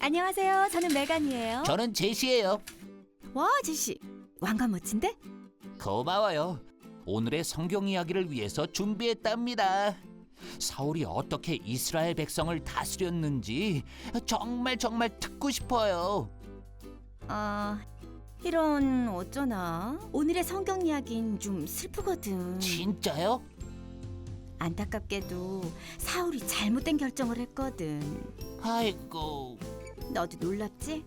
안녕하세요. 저는 메간이에요. 저는 제시예요. 와, 제시. 왕관 멋진데? 고마워요. 오늘의 성경 이야기를 위해서 준비했답니다. 사울이 어떻게 이스라엘 백성을 다스렸는지 정말 듣고 싶어요. 이런 어쩌나. 오늘의 성경 이야기는 좀 슬프거든. 진짜요? 안타깝게도 사울이 잘못된 결정을 했거든. 아이고. 너도 놀랍지?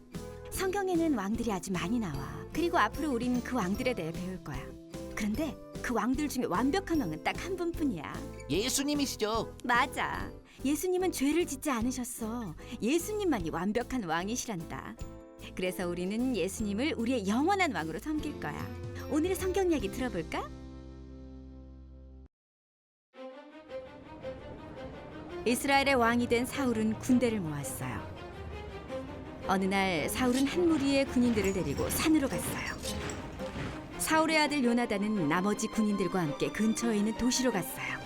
성경에는 왕들이 아주 많이 나와. 그리고 앞으로 우린 그 왕들에 대해 배울 거야. 그런데 그 왕들 중에 완벽한 왕은 딱 한 분뿐이야. 예수님이시죠? 맞아. 예수님은 죄를 짓지 않으셨어. 예수님만이 완벽한 왕이시란다. 그래서 우리는 예수님을 우리의 영원한 왕으로 섬길 거야. 오늘의 성경 이야기 들어볼까? 이스라엘의 왕이 된 사울은 군대를 모았어요. 어느 날 사울은 한 무리의 군인들을 데리고 산으로 갔어요. 사울의 아들 요나단은 나머지 군인들과 함께 근처에 있는 도시로 갔어요.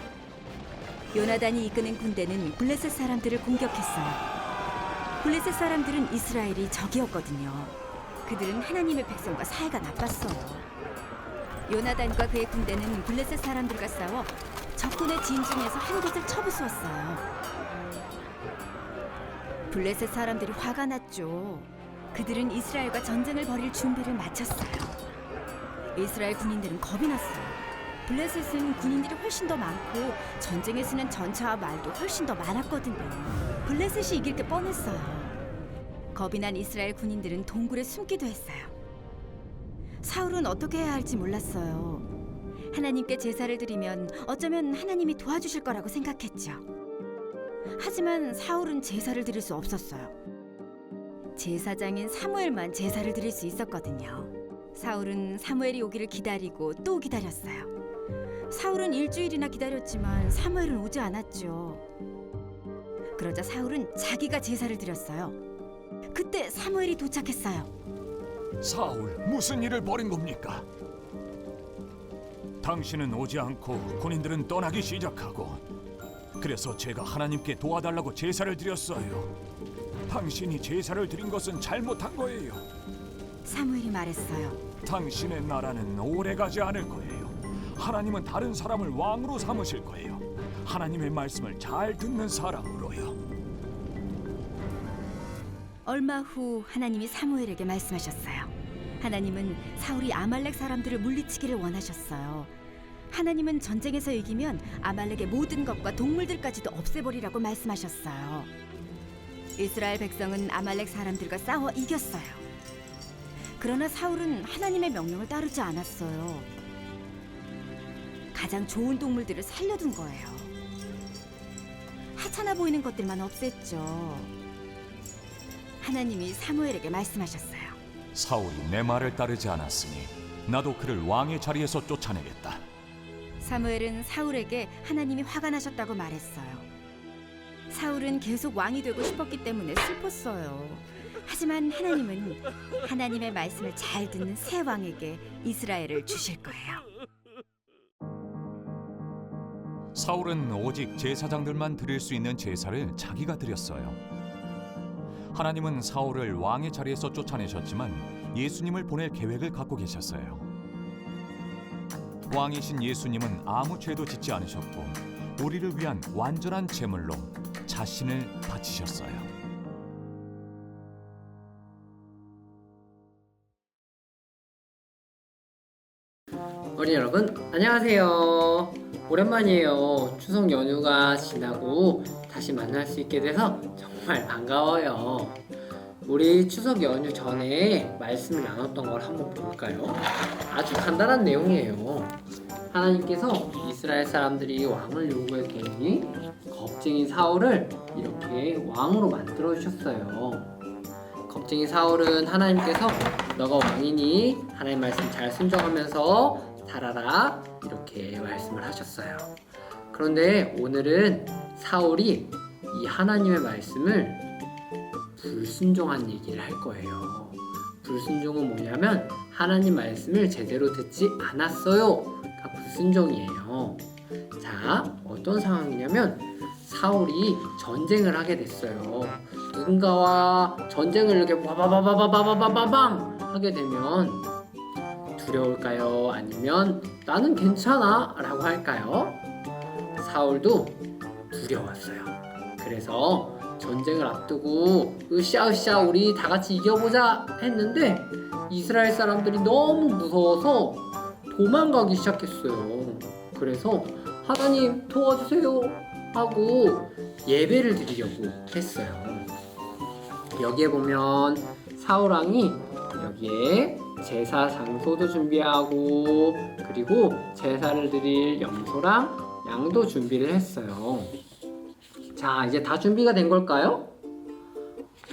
요나단이 이끄는 군대는 블레셋 사람들을 공격했어요. 블레셋 사람들은 이스라엘이 적이었거든요. 그들은 하나님의 백성과 사이가 나빴어요. 요나단과 그의 군대는 블레셋 사람들과 싸워 적군의 진중에서 한 곳을 쳐부수었어요. 블레셋 사람들이 화가 났죠. 그들은 이스라엘과 전쟁을 벌일 준비를 마쳤어요. 이스라엘 군인들은 겁이 났어요. 블레셋은 군인들이 훨씬 더 많고 전쟁에 쓰는 전차와 말도 훨씬 더 많았거든요. 블레셋이 이길 게 뻔했어요. 겁이 난 이스라엘 군인들은 동굴에 숨기도 했어요. 사울은 어떻게 해야 할지 몰랐어요. 하나님께 제사를 드리면 어쩌면 하나님이 도와주실 거라고 생각했죠. 하지만 사울은 제사를 드릴 수 없었어요. 제사장인 사무엘만 제사를 드릴 수 있었거든요. 사울은 사무엘이 오기를 기다리고 또 기다렸어요. 사울은 일주일이나 기다렸지만 사무엘은 오지 않았죠. 그러자 사울은 자기가 제사를 드렸어요. 그때 사무엘이 도착했어요. 사울, 무슨 일을 벌인 겁니까? 당신은 오지 않고 군인들은 떠나기 시작하고, 그래서 제가 하나님께 도와달라고 제사를 드렸어요. 당신이 제사를 드린 것은 잘못한 거예요. 사무엘이 말했어요. 당신의 나라는 오래가지 않을 거예요. 하나님은 다른 사람을 왕으로 삼으실 거예요. 하나님의 말씀을 잘 듣는 사람으로요. 얼마 후 하나님이 사무엘에게 말씀하셨어요. 하나님은 사울이 아말렉 사람들을 물리치기를 원하셨어요. 하나님은 전쟁에서 이기면 아말렉의 모든 것과 동물들까지도 없애버리라고 말씀하셨어요. 이스라엘 백성은 아말렉 사람들과 싸워 이겼어요. 그러나 사울은 하나님의 명령을 따르지 않았어요. 가장 좋은 동물들을 살려둔 거예요. 하찮아 보이는 것들만 없앴죠. 하나님이 사무엘에게 말씀하셨어요. 사울이 내 말을 따르지 않았으니 나도 그를 왕의 자리에서 쫓아내겠다. 사무엘은 사울에게 하나님이 화가 나셨다고 말했어요. 사울은 계속 왕이 되고 싶었기 때문에 슬펐어요. 하지만 하나님은 하나님의 말씀을 잘 듣는 새 왕에게 이스라엘을 주실 거예요. 사울은 오직 제사장들만 드릴 수 있는 제사를 자기가 드렸어요. 하나님은 사울을 왕의 자리에서 쫓아내셨지만 예수님을 보낼 계획을 갖고 계셨어요. 왕이신 예수님은 아무 죄도 짓지 않으셨고 우리를 위한 완전한 제물로 자신을 바치셨어요. 어린이 여러분, 안녕하세요. 오랜만이에요. 추석 연휴가 지나고 다시 만날 수 있게 돼서 정말 반가워요. 우리 추석 연휴 전에 말씀을 나눴던 걸 한번 볼까요? 아주 간단한 내용이에요. 하나님께서 이스라엘 사람들이 왕을 요구했더니 겁쟁이 사울을 이렇게 왕으로 만들어 주셨어요. 겁쟁이 사울은 하나님께서 너가 왕이니 하나님 말씀 잘 순종하면서 살아라 이렇게 말씀을 하셨어요. 그런데 오늘은 사울이 이 하나님의 말씀을 불순종한 얘기를 할 거예요. 불순종은 뭐냐면 하나님 말씀을 제대로 듣지 않았어요. 가 불순종이에요. 자, 어떤 상황이냐면 사울이 전쟁을 하게 됐어요. 누군가와 전쟁을 이렇게 바바바바바바바바방 하게 되면 두려울까요? 아니면 나는 괜찮아 라고 할까요? 사울도 두려웠어요. 그래서 전쟁을 앞두고 으쌰으쌰 우리 다 같이 이겨보자 했는데 이스라엘 사람들이 너무 무서워서 도망가기 시작했어요. 그래서 하나님 도와주세요 하고 예배를 드리려고 했어요. 여기에 보면 사울왕이 여기에 제사 장소도 준비하고 그리고 제사를 드릴 염소랑 양도 준비를 했어요. 자, 이제 다 준비가 된 걸까요?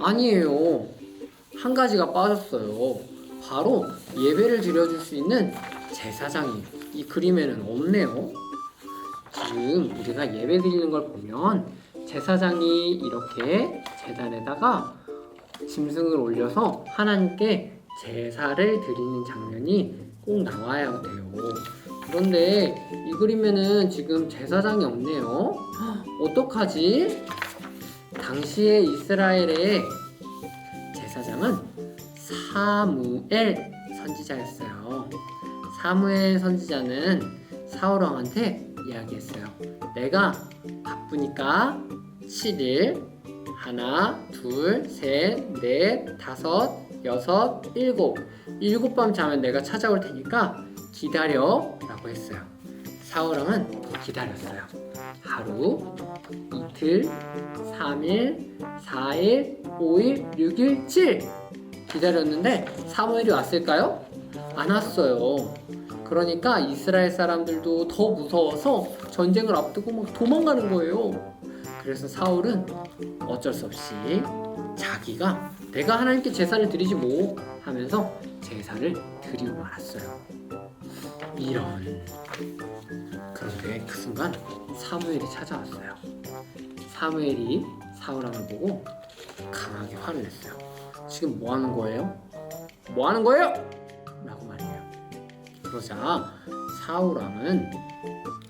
아니에요. 한 가지가 빠졌어요. 바로 예배를 드려줄 수 있는 제사장이 이 그림에는 없네요. 지금 우리가 예배 드리는 걸 보면 제사장이 이렇게 제단에다가 짐승을 올려서 하나님께 제사를 드리는 장면이 꼭 나와야 돼요. 그런데 이 그림에는 지금 제사장이 없네요. 어떡하지? 당시에 이스라엘의 제사장은 사무엘 선지자였어요. 사무엘 선지자는 사울왕한테 이야기했어요. 내가 바쁘니까 7일 하나, 둘, 셋, 넷, 다섯, 여섯, 일곱 밤 자면 내가 찾아올 테니까 기다려 라고 했어요. 사울왕은 기다렸어요. 하루, 이틀, 3일, 4일, 5일, 6일, 7일 기다렸는데 사무엘이 왔을까요? 안 왔어요. 그러니까 이스라엘 사람들도 더 무서워서 전쟁을 앞두고 막 도망가는 거예요. 그래서 사울은 어쩔 수 없이 자기가 내가 하나님께 제사를 드리지 뭐 하면서 제사를 드리고 말았어요. 이런. 그런데 그 순간 사무엘이 찾아왔어요. 사무엘이 사울왕을 보고 강하게 화를 냈어요. 지금 뭐 하는 거예요? 뭐 하는 거예요? 라고 말해요. 그러자 사울왕은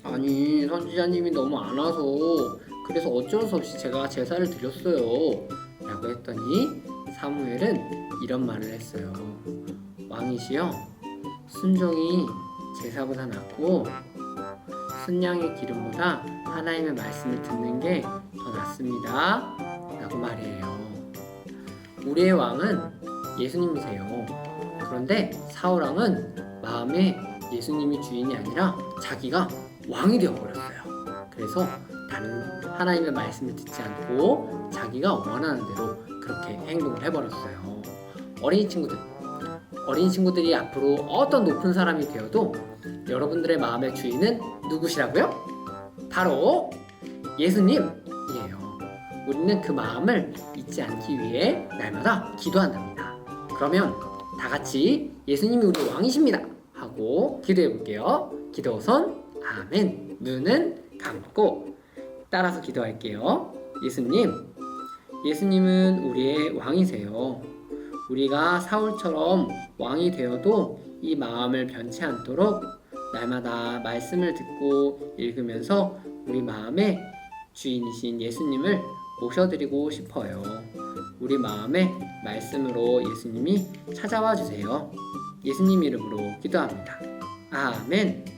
아니 선지자님이 너무 안 와서 그래서 어쩔 수 없이 제가 제사를 드렸어요 라고 했더니 사무엘은 이런 말을 했어요. 왕이시여, 순종이 제사보다 낫고 순양의 기름보다 하나님의 말씀을 듣는 게 더 낫습니다 라고 말해요. 우리의 왕은 예수님이세요. 그런데 사울왕은 마음에 예수님이 주인이 아니라 자기가 왕이 되어버렸어요. 그래서 다른 하나님의 말씀을 듣지 않고 자기가 원하는 대로 그렇게 행동을 해버렸어요. 어린이 친구들이 앞으로 어떤 높은 사람이 되어도 여러분들의 마음의 주인은 누구시라고요? 바로 예수님이에요. 우리는 그 마음을 잊지 않기 위해 날마다 기도한답니다. 그러면 다 같이 예수님이 우리 왕이십니다 하고 기도해 볼게요. 기도 손 아멘. 눈은 감고 따라서 기도할게요. 예수님은 우리의 왕이세요. 우리가 사울처럼 왕이 되어도 이 마음을 변치 않도록 날마다 말씀을 듣고 읽으면서 우리 마음의 주인이신 예수님을 모셔드리고 싶어요. 우리 마음의 말씀으로 예수님이 찾아와 주세요. 예수님 이름으로 기도합니다. 아멘.